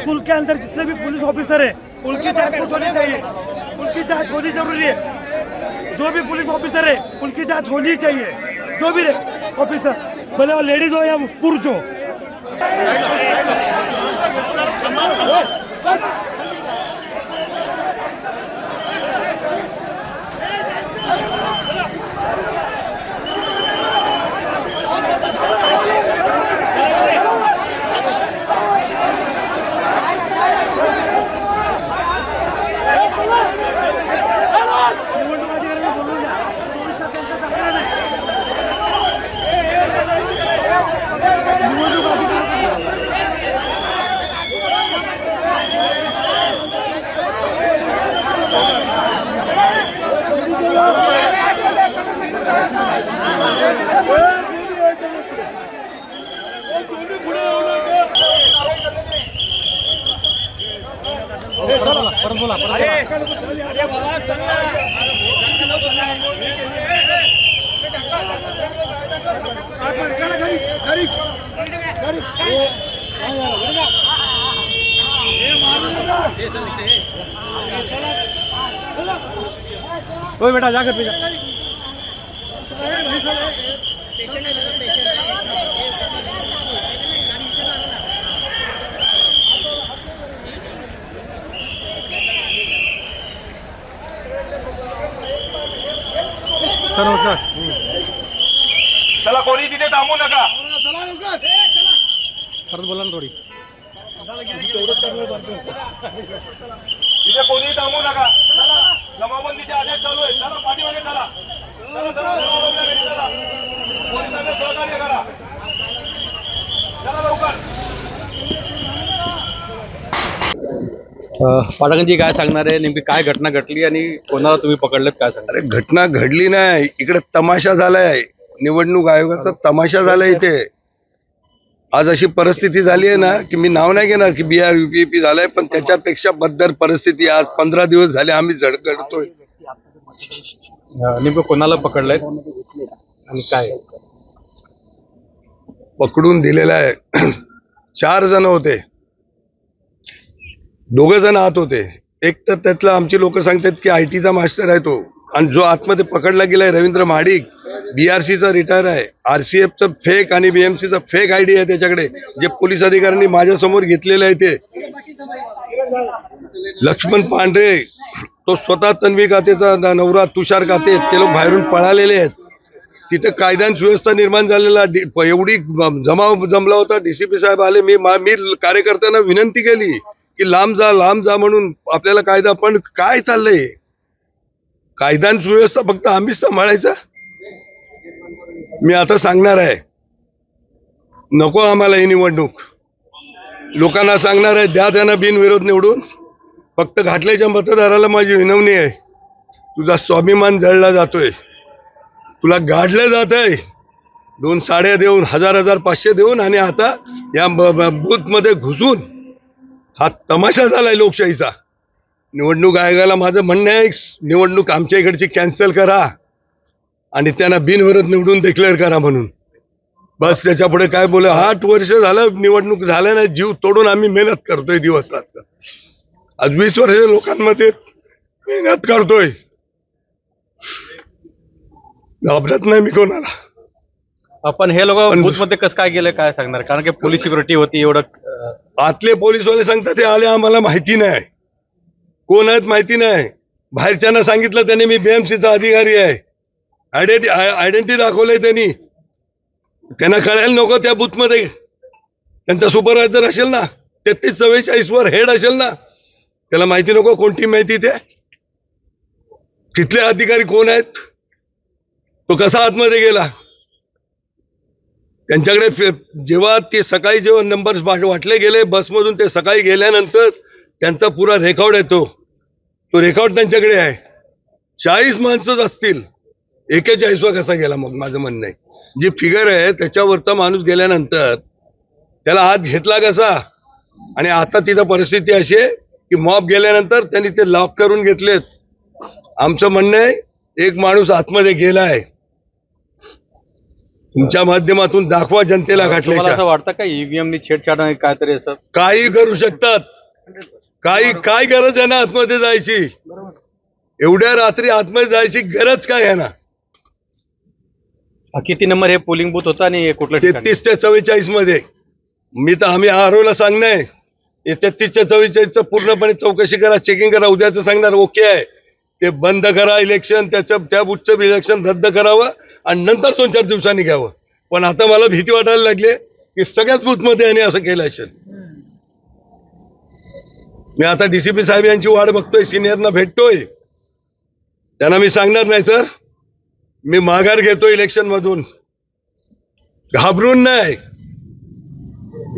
School के अंदर जितने भी पुलिस ऑफिसर है उनकी जांच कुछ होनी चाहिए, उनकी जांच होनी जरूरी है। जो भी पुलिस ऑफिसर है उनकी जांच होनी चाहिए, जो भी ऑफिसर, भले वो लेडीज हो या पुरुष हो। ओए बेटा जा घर पे जा। नमस्कार। चला कोणी तिथे थांबू नका, परत बोला ना थोडी। तिथे कोणी थांबू नका, चला जमावबंदीचे आदेश चालू आहे, चला पाठीमागे चला, चला चला जमावबंदी रेडी चला, पोलिसांना सहकार्य करा, चला लवकर। पाटकरजी काय सांगणार आहे, नेमकी काय घटना घडली आणि कोणाला तुम्ही पकडलेत काय सांगणार? अरे घटना घडली नाही, इकडे तमाशा झालाय, निवडणूक आयोगाचा तमाशा झालाय इथे। आज अशी परिस्थिती झाली आहे ना की मी नाव नाही घेणार की बिहार यूपीपी झालाय, पण त्याच्यापेक्षा बद्दर परिस्थिती आज 15 दिवस झाले आम्ही झडकडतोय। नेमकं कोणाला पकडलंय आणि काय पकडून दिलेलं आहे 4 जण होते, 2 जण आत होते, एक तर त्यातला आमची लोक सांगतात की आयटीचा मास्टर आहे तो, आणि जो आतमध्ये पकडला गेलाय रवींद्र महाडिक बीआरसीचा रिटायर आहे, आरसीएफचं फेक आणि बीएमसीचं फेक आयडी आहे त्याच्याकडे, जे पोलीस अधिकाऱ्यांनी माझ्या समोर घेतलेलं आहे ते। लक्ष्मण पांढरे तो स्वतः तन्वी कातेचा नवरा तुषार काते, ते लोक बाहेरून पळालेले आहेत। तिथे कायदा आणि सुव्यवस्था निर्माण झालेला, एवढी जमाव जमला होता, डीसीपी साहेब आले, मी कार्यकर्त्यांना विनंती केली की लांब जा म्हणून, आपल्याला कायदा, पण काय चाललंय, कायदा आणि सुव्यवस्था फक्त आम्हीच सांभाळायचा। मी आता सांगणार आहे, नको आम्हाला ही निवडणूक, लोकांना सांगणार आहे, द्या त्यांना बिनविरोध निवडून, फक्त घाटलेच्या मतदाराला माझी विनवणी आहे, तुझा स्वाभिमान जळला जातोय, तुला गाडलं जात आहे 2 साड्या देऊन, 1000 500 देऊन, आणि आता या बूथ मध्ये घुसून हा तमाशा झालाय लोकशाहीचा। निवडणूक आयोगाला माझं म्हणणं आहे, निवडणूक आमच्या इकडची कॅन्सल करा आणि त्यांना बिनविरोध निवडून डिक्लेअर करा म्हणून, बस। त्याच्या पुढे काय बोल, 8 वर्ष झालं निवडणूक झाल्या नाही, जीव तोडून आम्ही मेहनत करतोय दिवस रात्र, आज 20 वर्ष लोकांमध्ये मेहनत करतोय, घाबरत नाही मी कोणाला। आपण हे लोक बूथ मध्ये कसं काय गेले काय सांगणार, कारण की पोलीस सिक्युरिटी होती एवढं। आतले पोलीसवाले सांगतात ते आले, आम्हाला माहिती नाही कोण आहेत, माहिती नाही, बाहेरच्यांना सांगितलं त्यांनी मी बीएमसीचा अधिकारी आहे, आयडेंटिटी दाखवलंय त्यांनी, त्यांना कळायला नको त्या बूथ मध्ये त्यांचा सुपरवायझर असेल ना, 3344 वर हेड असेल ना, त्याला माहिती नको कोणती माहिती, ते तिथले अधिकारी कोण आहेत, तो कसा आतमध्ये गेला, त्यांच्याकडे जेव्हा ते सकाळी जेव्हा नंबर्स वाटले गेले बसमधून, ते सकाळी गेल्यानंतर त्यांचा पुरा रेकॉर्ड आहे, तो रेकॉर्ड त्यांच्याकडे आहे, 40 माणसंच असतील, 41वा कसा गेला, मग माझं म्हणणं आहे, जी फिगर आहे त्याच्यावरचा माणूस गेल्यानंतर त्याला आत घेतला कसा, आणि आता तिथं परिस्थिती अशी आहे की मॉब गेल्यानंतर त्यांनी ते लॉक करून घेतलेत। आमचं म्हणणं आहे, एक माणूस आतमध्ये गेलाय, तुमच्या माध्यमातून दाखवा जनतेला तुम्हाला घाटल्याच्या. असं वाटतं का ईव्हीएम नी छेडछाड आणि काहीतरी असं काही करू शकतात. काय गरज आहे ना आतमध्ये जायची? एवढ्या रात्री आतमध्ये जायची गरज काय आहे ना? किती नंबर हे पोलिंग बूथ होतं आणि कुठलं ठिकाण? 33 ते 44 मध्ये. आम्ही आरोला सांगणार 33 ते 44 पूर्णपणे चौकशी करा, चेकिंग करा. उद्याचं सांगणार ओके आहे ते बंद करा इलेक्शन, त्या बुथचं इलेक्शन रद्द करावं आणि नंतर 2-4 दिवसांनी घ्यावं. पण आता मला भीती वाटायला लागली की सगळ्याच बूथमध्ये यांनी असं केलं असेल. मी आता डीसीपी साहेब यांची वाट बघतोय, सिनियरना भेटतोय, त्यांना मी सांगणार नाही तर मी माघार घेतो इलेक्शन मधून. घाबरून नाही.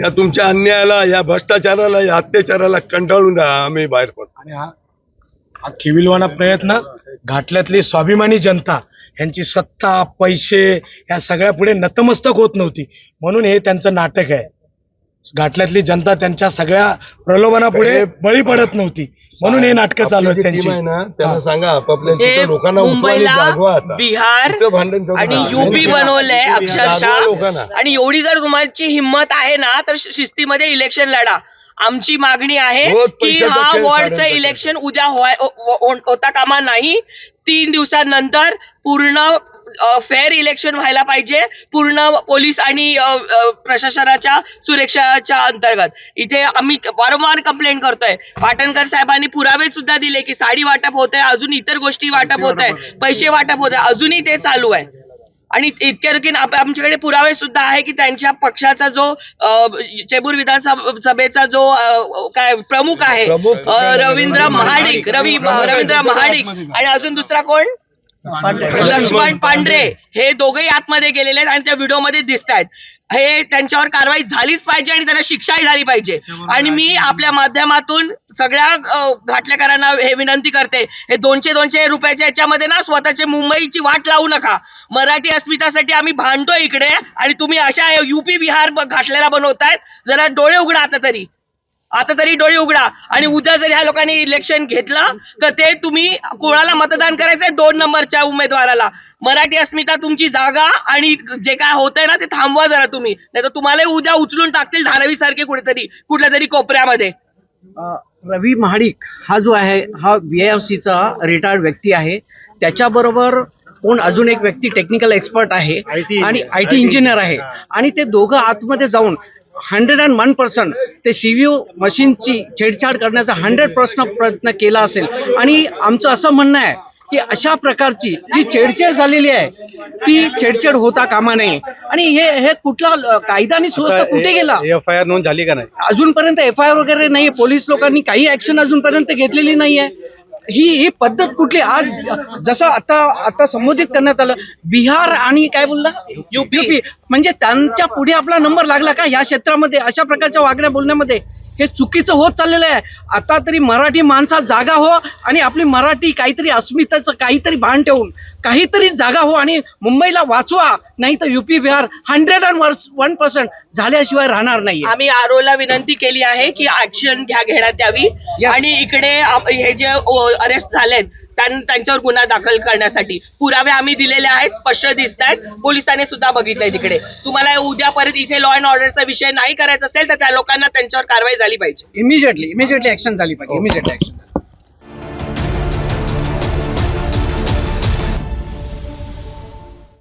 या तुमच्या अन्यायाला, या भ्रष्टाचाराला, या अत्याचाराला कंटाळून आम्ही बाहेर पडतो. आणि हा केविलवाना प्रयत्न घाटल्यातली स्वाभिमानी जनता यांची सत्ता, पैसे या सगळ्या पुढे नतमस्तक होत नव्हती, म्हणून हे त्यांचं नाटक आहे. घाटल्यातली जनता त्यांच्या सगळ्या प्रलोभनापुढे बळी पडत नव्हती, म्हणून हे नाटकं चालू आहेत त्यांची. त्यांना सांगा आपापल्या हे तिथं लोकांना उचलून मुंबईला जागवा आता. बिहार इथं भांडण करू आणि नका. युपी बनवलंय जागवा अक्षरशः. लोकांना. आणि एवढी जर तुमची हिंमत आहे ना तर शिस्तीमध्ये इलेक्शन लढा. आमची मागणी आहे बहुत की पैशाचा हा खेळ वॉर्डचं साड्यांचा इलेक्शन उद्या होता कामा नाही. 3 दिवसांनंतर पूर्ण फेअर इलेक्शन व्हायला पाहिजे, पूर्ण पोलीस आणि प्रशासनाच्या सुरक्षाच्या अंतर्गत. इथे आम्ही वारंवार कंप्लेंट करतोय. पाटणकर साहेबांनी पुरावे सुद्धा दिले की साडी वाटप होत आहे, अजून इतर गोष्टी वाटप होत आहे, पैसे वाटप होत आहे, अजूनही ते चालू आहे. आणि इतक्या आमच्याकडे पुरावे सुद्धा आहे की त्यांच्या पक्षाचा जो चेंबूर विधानसभेचा जो काय प्रमुख आहे रवींद्र महाडिक आणि अजून दुसरा कोण लक्ष्मण पांढरे, हे दोघेही आतमध्ये गेलेले आहेत आणि त्या व्हिडिओमध्ये दिसत आहेत. हे त्यांच्यावर कारवाई झालीच पाहिजे आणि त्यांना शिक्षाही झाली पाहिजे. आणि मी आपल्या माध्यमातून सगळ्या घाटलेकरांना हे विनंती करते, हे 200 रुपयाच्या याच्यामध्ये ना स्वतःचे मुंबईची वाट लावू नका. मराठी अस्मितासाठी आम्ही भांडतोय इकडे आणि तुम्ही अशा युपी बिहार घाटलेला बनवतायत. जरा डोळे उघडा आता तरी डोळे उघडा. आणि उद्या जर ह्या लोकांनी इलेक्शन घेतलं तर ते तुम्ही कोणाला मतदान करायचंय? 2 नंबरच्या उमेदवाराला. मराठी अस्मिता तुमची जागा आणि जे काय होतंय ना ते थांबवा जरा तुम्ही, नाही तर तुम्हाला उद्या उचलून टाकतील धारावी सारखे कुठल्या तरी कोपऱ्यामध्ये. रवी महाडिक हा जो आहे हा VIFCचा रिटायर्ड व्यक्ती आहे. त्याच्याबरोबर कोण अजून एक व्यक्ती टेक्निकल एक्सपर्ट आहे आणि IT इंजिनियर आहे. आणि ते दोघं आतमध्ये जाऊन 101% ते CVO मशीनची छेडछाड करण्याचा 100% प्रयत्न केला असेल. आणि आमचं असं म्हणणं आहे की अशा प्रकारची जी छेडछाड झालेली आहे ती छेडछाड होता कामा नये. आणि हे कुठला कायदा आणि सुव्यवस्था कुठे गेला? FIR नोंद झाली का नाही? अजूनपर्यंत FIR वगैरे नाही. पोलीस लोकांनी काही ऍक्शन अजूनपर्यंत घेतलेली नाहीये. ही पद्धत कुठली? आज जसं आता संबोधित करण्यात आलं बिहार आणि काय बोलला युपी, म्हणजे त्यांच्या पुढे आपला नंबर लागला का या क्षेत्रामध्ये? अशा प्रकारच्या वागण्या बोलण्यामध्ये हे चुकीचं होत चाललेलं आहे. आता तरी मराठी माणसा जागा हो आणि आपली मराठी काहीतरी अस्मितेचं काहीतरी भान ठेवून काहीतरी जागा हो आणि मुंबईला वाचवा, नाही तर UP बिहार 101% झाल्याशिवाय राहणार नाही. आम्ही आरोला विनंती केली आहे की ऍक्शन घेण्यात यावी. आणि इकडे हे जे अरेस्ट झालेत त्यांच्यावर गुन्हा दाखल करण्यासाठी पुरावे आम्ही दिलेले आहेत, स्पष्ट दिसत आहेत. पोलिसांनी सुद्धा बघितलंय तिकडे. तुम्हाला उद्या परत इथे लॉ अँड ऑर्डरचा विषय नाही करायचा असेल तर त्या लोकांना त्यांच्यावर कारवाई झाली पाहिजे. इमिजिएटली ऍक्शन झाली पाहिजे. Immediately action.